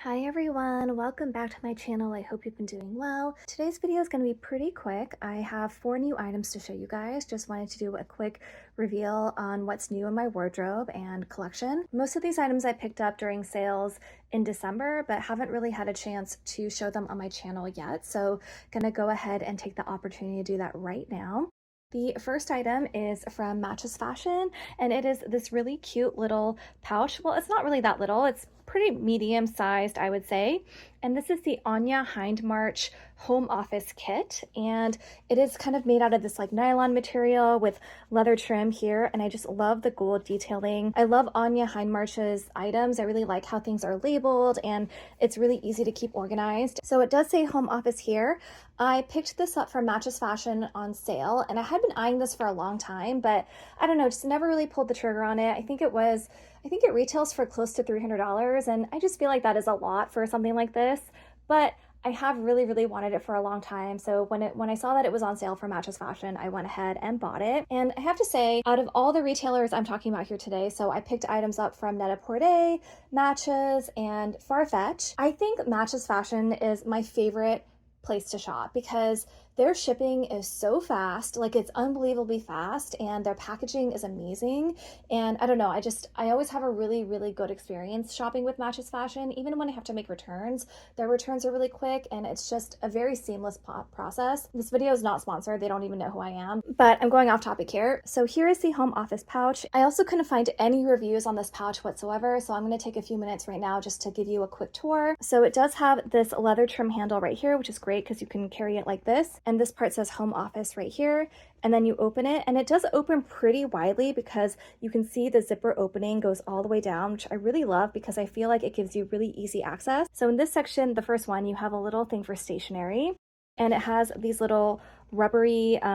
Hi everyone, welcome back to my channel. I hope you've been doing well. Today's video is going to be pretty quick. I have 4 new items to show you guys. Just wanted to do a quick reveal on what's new in my wardrobe and collection. Most of these items I picked up during sales in December, but haven't really had a chance to show them on my channel yet. So gonna go ahead and take the opportunity to do that right now. The first item is from Matches Fashion, and it is this really cute little pouch. Well, it's not really that little. It's pretty medium sized, I would say. And this is the Anya Hindmarch home office kit. And it is kind of made out of this like nylon material with leather trim here. And I just love the gold detailing. I love Anya Hindmarch's items. I really like how things are labeled and it's really easy to keep organized. So it does say home office here. I picked this up from Matches Fashion on sale and I had been eyeing this for a long time, but I don't know, just never really pulled the trigger on it. I think it retails for close to $300 and I just feel like that is a lot for something like this, but I have really wanted it for a long time. So when I saw that it was on sale for Matches Fashion, I went ahead and bought it. And I have to say, out of all the retailers I'm talking about here today, so I picked items up from Net-a-Porter, Matches, and Farfetch. I think Matches Fashion is my favorite place to shop because their shipping is so fast, like it's unbelievably fast, and their packaging is amazing. And I don't know, I always have a really good experience shopping with Matches Fashion. Even when I have to make returns, their returns are really quick and it's just a very seamless process. This video is not sponsored, they don't even know who I am, but I'm going off topic here. So here is the home office pouch. I also couldn't find any reviews on this pouch whatsoever, so I'm going to take a few minutes right now just to give you a quick tour. So it does have this leather trim handle right here, which is great because you can carry it like this. And this part says home office right here, and then you open it and it does open pretty widely because you can see the zipper opening goes all the way down, which I really love because I feel like it gives you really easy access. So in this section, the first one, you have a little thing for stationery and it has these little rubbery I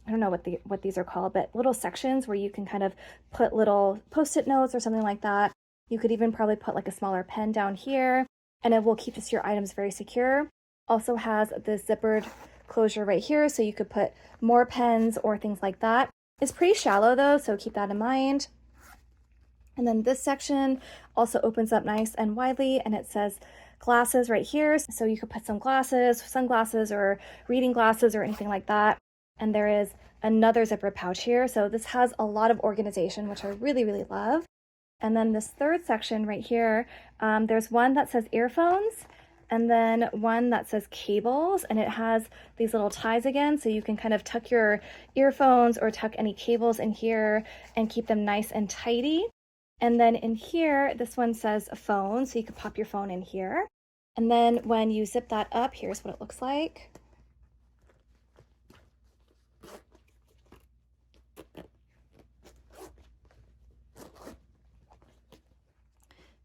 don't know what these are called, but little sections where you can kind of put little post-it notes or something like that. You could even probably put like a smaller pen down here and it will keep just your items very secure. Also has this zippered closure right here, so you could put more pens or things like that. It's pretty shallow though, so keep that in mind. And then this section also opens up nice and widely, and it says glasses right here, so you could put some glasses, sunglasses, or reading glasses or anything like that. And there is another zipper pouch here, so this has a lot of organization, which I really love. And then this third section right here, there's one that says earphones, and then one that says cables, and it has these little ties again, so you can kind of tuck your earphones or tuck any cables in here and keep them nice and tidy. And then in here, this one says a phone, so you could pop your phone in here. And then when you zip that up, here's what it looks like.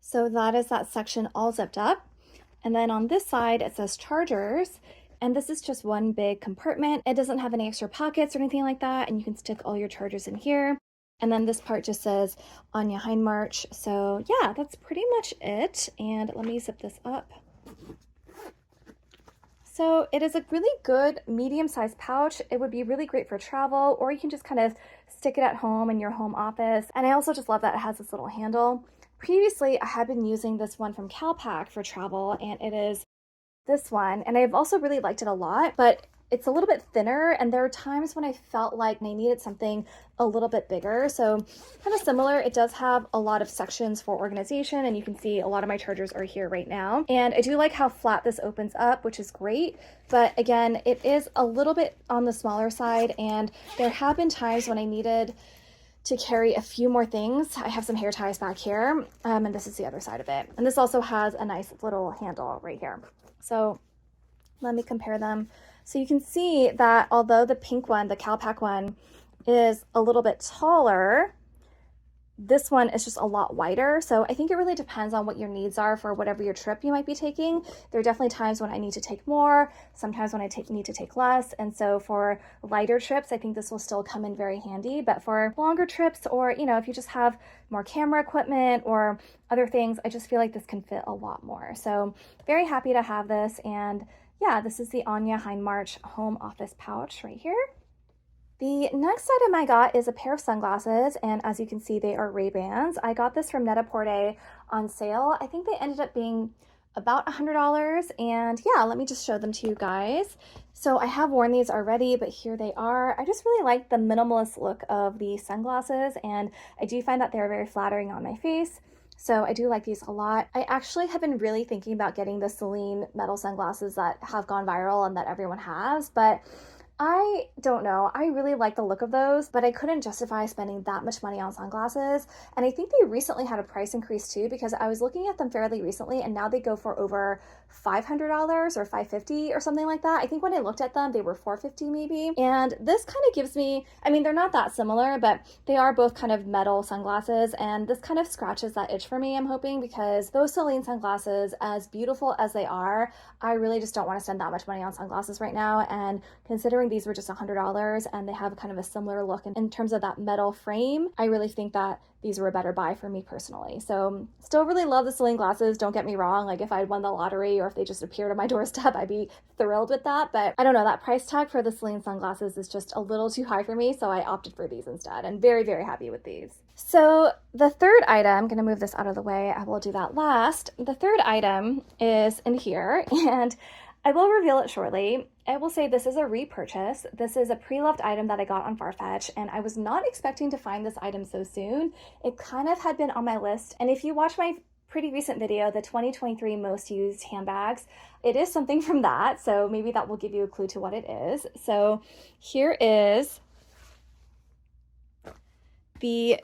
So that is that section all zipped up. And then on this side, it says chargers, and this is just one big compartment. It doesn't have any extra pockets or anything like that, and you can stick all your chargers in here. And then this part just says Anya Hindmarch. So yeah, that's pretty much it. And let me zip this up. So it is a really good medium-sized pouch. It would be really great for travel, or you can just kind of stick it at home in your home office. And I also just love that it has this little handle. Previously, I had been using this one from Calpac for travel, and it is this one. And I've also really liked it a lot, but it's a little bit thinner, and there are times when I felt like I needed something a little bit bigger. So kind of similar, it does have a lot of sections for organization, and you can see a lot of my chargers are here right now. And I do like how flat this opens up, which is great. But again, it is a little bit on the smaller side, and there have been times when I needed to carry a few more things. I have some hair ties back here, and this is the other side of it. And this also has a nice little handle right here. So let me compare them. So you can see that although the pink one, the Calpac one, is a little bit taller, this one is just a lot wider. So I think it really depends on what your needs are for whatever your trip you might be taking. There are definitely times when I need to take more, sometimes when I need to take less. And so for lighter trips, I think this will still come in very handy. But for longer trips, or if you just have more camera equipment or other things, I just feel like this can fit a lot more. So very happy to have this. And yeah, this is the Anya Hindmarch home office pouch right here. The next item I got is a pair of sunglasses, and as you can see, they are Ray-Bans. I got this from Net-a-Porter on sale. I think they ended up being about $100. And yeah, let me just show them to you guys. So I have worn these already, but here they are. I just really like the minimalist look of the sunglasses, and I do find that they're very flattering on my face. So I do like these a lot. I actually have been really thinking about getting the Celine metal sunglasses that have gone viral and that everyone has, but I don't know. I really like the look of those, but I couldn't justify spending that much money on sunglasses. And I think they recently had a price increase too, because I was looking at them fairly recently and now they go for over $500 or $550 or something like that. I think when I looked at them, they were $450 maybe. And this kind of gives me, I mean, they're not that similar, but they are both kind of metal sunglasses. And this kind of scratches that itch for me, I'm hoping, because those Celine sunglasses, as beautiful as they are, I really just don't want to spend that much money on sunglasses right now. And considering these were just $100 and they have kind of a similar look in terms of that metal frame, I really think that these were a better buy for me personally. So still really love the Celine glasses, don't get me wrong. Like if I'd won the lottery or if they just appeared on my doorstep, I'd be thrilled with that. But I don't know, that price tag for the Celine sunglasses is just a little too high for me. So I opted for these instead, and very, very happy with these. So the third item, I'm gonna move this out of the way. I will do that last. The third item is in here, and I will reveal it shortly. I will say this is a repurchase. This is a pre-loved item that I got on Farfetch, and I was not expecting to find this item so soon. It kind of had been on my list, and if you watch my pretty recent video, the 2023 most used handbags, it is something from that, so maybe that will give you a clue to what it is. So here is the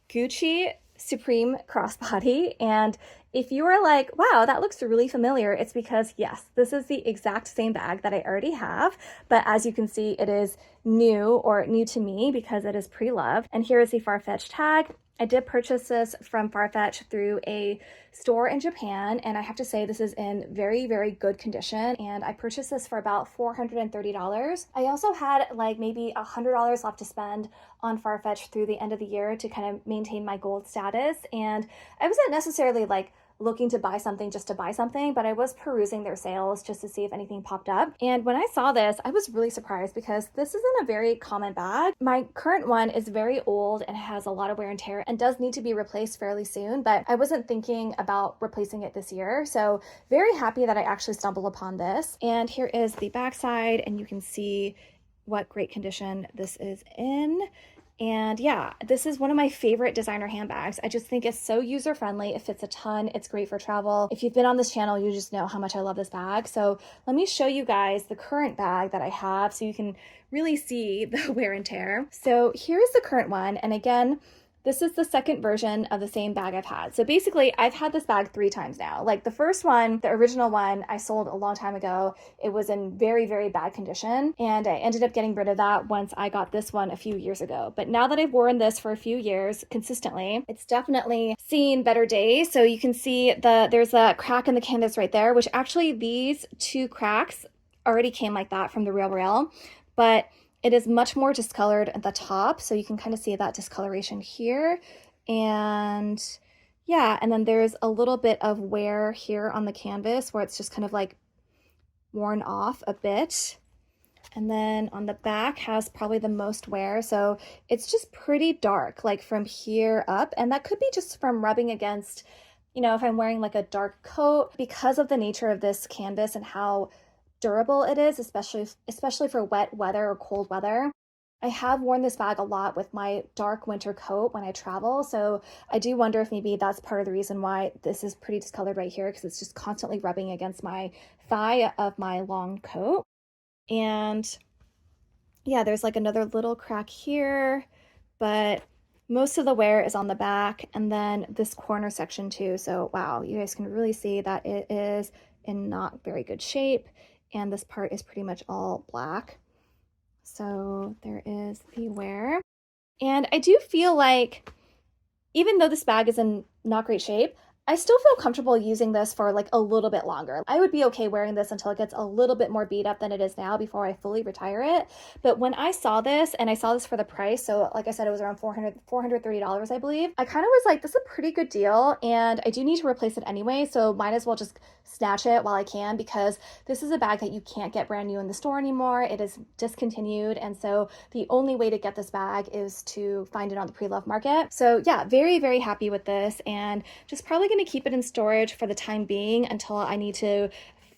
Gucci Supreme crossbody, and if you are like, wow, that looks really familiar, it's because yes, this is the exact same bag that I already have, but as you can see, it is new, or new to me, because it is pre-loved. And here is the Farfetch tag. I did purchase this from Farfetch through a store in Japan, and I have to say this is in very, very good condition, and I purchased this for about $430. I also had like maybe $100 left to spend on Farfetch through the end of the year to kind of maintain my gold status, and I wasn't necessarily like looking to buy something just to buy something, but I was perusing their sales just to see if anything popped up. And when I saw this, I was really surprised because this isn't a very common bag. My current one is very old and has a lot of wear and tear and does need to be replaced fairly soon, but I wasn't thinking about replacing it this year. So very happy that I actually stumbled upon this. And here is the back side, and you can see what great condition this is in. And yeah, this is one of my favorite designer handbags. I just think it's so user-friendly. It fits a ton. It's great for travel. If you've been on this channel, you just know how much I love this bag. So let me show you guys the current bag that I have so you can really see the wear and tear. So here is the current one. And again, this is the second version of the same bag I've had. So basically, I've had this bag 3 times now. Like the first one, the original one, I sold a long time ago. It was in very, very bad condition, and I ended up getting rid of that once I got this one a few years ago. But now that I've worn this for a few years consistently, it's definitely seen better days. So you can see there's a crack in the canvas right there, which actually these 2 cracks already came like that from the Real, but it is much more discolored at the top, so you can kind of see that discoloration here. And yeah, and then there's a little bit of wear here on the canvas where it's just kind of like worn off a bit. And then on the back has probably the most wear, so it's just pretty dark, like from here up. And that could be just from rubbing against, you know, if I'm wearing like a dark coat, because of the nature of this canvas and how durable it is, especially for wet weather or cold weather. I have worn this bag a lot with my dark winter coat when I travel, so I do wonder if maybe that's part of the reason why this is pretty discolored right here, because it's just constantly rubbing against my thigh of my long coat. And yeah, there's like another little crack here, but most of the wear is on the back, and then this corner section too. So wow, you guys can really see that it is in not very good shape. And this part is pretty much all black. So there is the wear. And I do feel like, even though this bag is in not great shape, I still feel comfortable using this for like a little bit longer. I would be okay wearing this until it gets a little bit more beat up than it is now before I fully retire it. But when I saw this, and I saw this for the price, so like I said, it was around $430, I believe, I kind of was like, this is a pretty good deal, and I do need to replace it anyway, so might as well just snatch it while I can, because this is a bag that you can't get brand new in the store anymore. It is discontinued, and so the only way to get this bag is to find it on the pre-loved market. So yeah, very, very happy with this, and just probably going to keep it in storage for the time being until I need to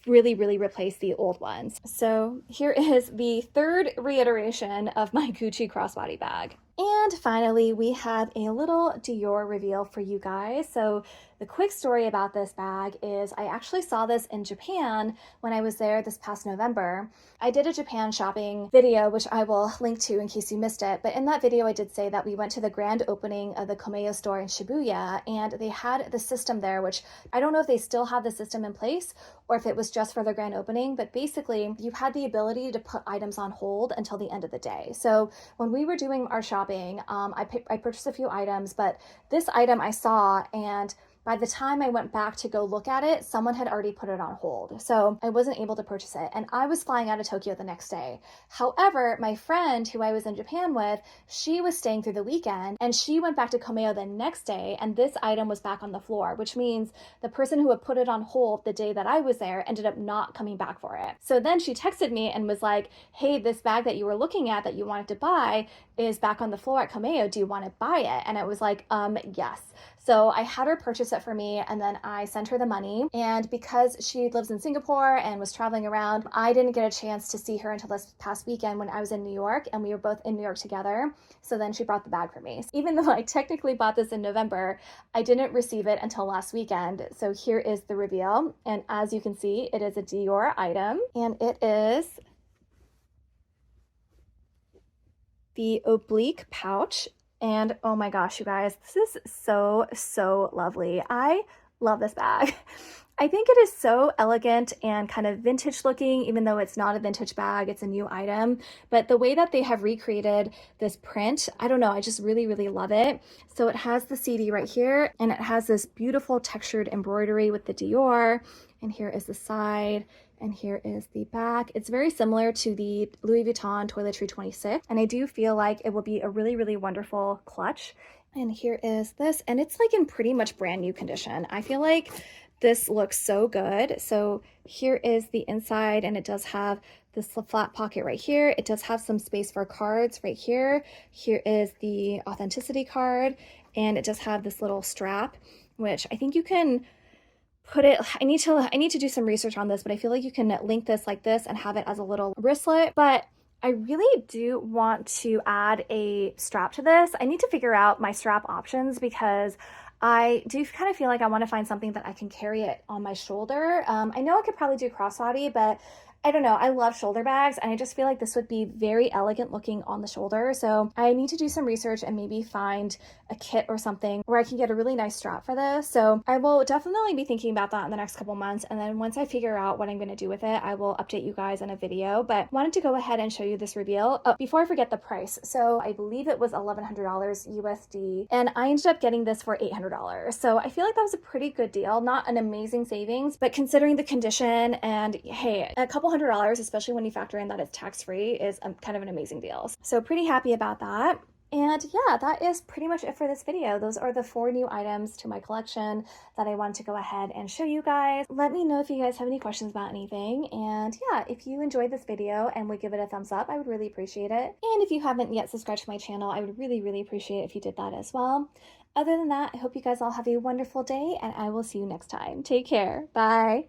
really replace the old ones. So here is the third reiteration of my Gucci crossbody bag. And finally, we have a little Dior reveal for you guys. So the quick story about this bag is I actually saw this in Japan when I was there this past November. I did a Japan shopping video, which I will link to in case you missed it. But in that video, I did say that we went to the grand opening of the Komeo store in Shibuya, and they had the system there, which I don't know if they still have the system in place or if it was just for the grand opening, but basically you had the ability to put items on hold until the end of the day. So when we were doing our shopping, I purchased a few items, but this item I saw, and by the time I went back to go look at it, someone had already put it on hold. So I wasn't able to purchase it. And I was flying out of Tokyo the next day. However, my friend who I was in Japan with, she was staying through the weekend and she went back to Komeo the next day. And this item was back on the floor, which means the person who had put it on hold the day that I was there ended up not coming back for it. So then she texted me and was like, hey, this bag that you were looking at that you wanted to buy is back on the floor at Komeo. Do you want to buy it? And I was like, yes. So I had her purchase it for me, and then I sent her the money. And because she lives in Singapore and was traveling around, I didn't get a chance to see her until this past weekend when I was in New York, and we were both in New York together. So then she brought the bag for me. Even though I technically bought this in November, I didn't receive it until last weekend. So here is the reveal. And as you can see, it is a Dior item, and it is the oblique pouch. And oh my gosh, you guys, this is so lovely. I love this bag. I think it is so elegant and kind of vintage looking, even though it's not a vintage bag, it's a new item. But the way that they have recreated this print, I don't know, I just really love it. So it has the CD right here, and it has this beautiful textured embroidery with the Dior. And here is the side, and here is the back. It's very similar to the Louis Vuitton Toiletry 26, and I do feel like it will be a really wonderful clutch. And here is this, and it's like in pretty much brand new condition. I feel like this looks so good. So here is the inside, and it does have this flat pocket right here. It does have some space for cards right here. Here is the authenticity card, and it does have this little strap, which I think you can put it, I need to do some research on this, but I feel like you can link this like this and have it as a little wristlet. But I really do want to add a strap to this. I need to figure out my strap options because I do kind of feel like I want to find something that I can carry it on my shoulder. I know I could probably do crossbody, but I don't know, I love shoulder bags, and I just feel like this would be very elegant looking on the shoulder. So I need to do some research and maybe find a kit or something where I can get a really nice strap for this. So I will definitely be thinking about that in the next couple months. And then once I figure out what I'm going to do with it, I will update you guys in a video. But wanted to go ahead and show you this reveal. Oh, before I forget the price. So I believe it was $1,100 USD, and I ended up getting this for $800. So I feel like that was a pretty good deal. Not an amazing savings, but considering the condition, and hey, a couple $100, especially when you factor in that it's tax-free, is kind of an amazing deal. So pretty happy about that. And yeah, that is pretty much it for this video. Those are the 4 new items to my collection that I wanted to go ahead and show you guys. Let me know if you guys have any questions about anything. And yeah, if you enjoyed this video and would give it a thumbs up, I would really appreciate it. And if you haven't yet subscribed to my channel, I would really appreciate it if you did that as well. Other than that, I hope you guys all have a wonderful day, and I will see you next time. Take care. Bye.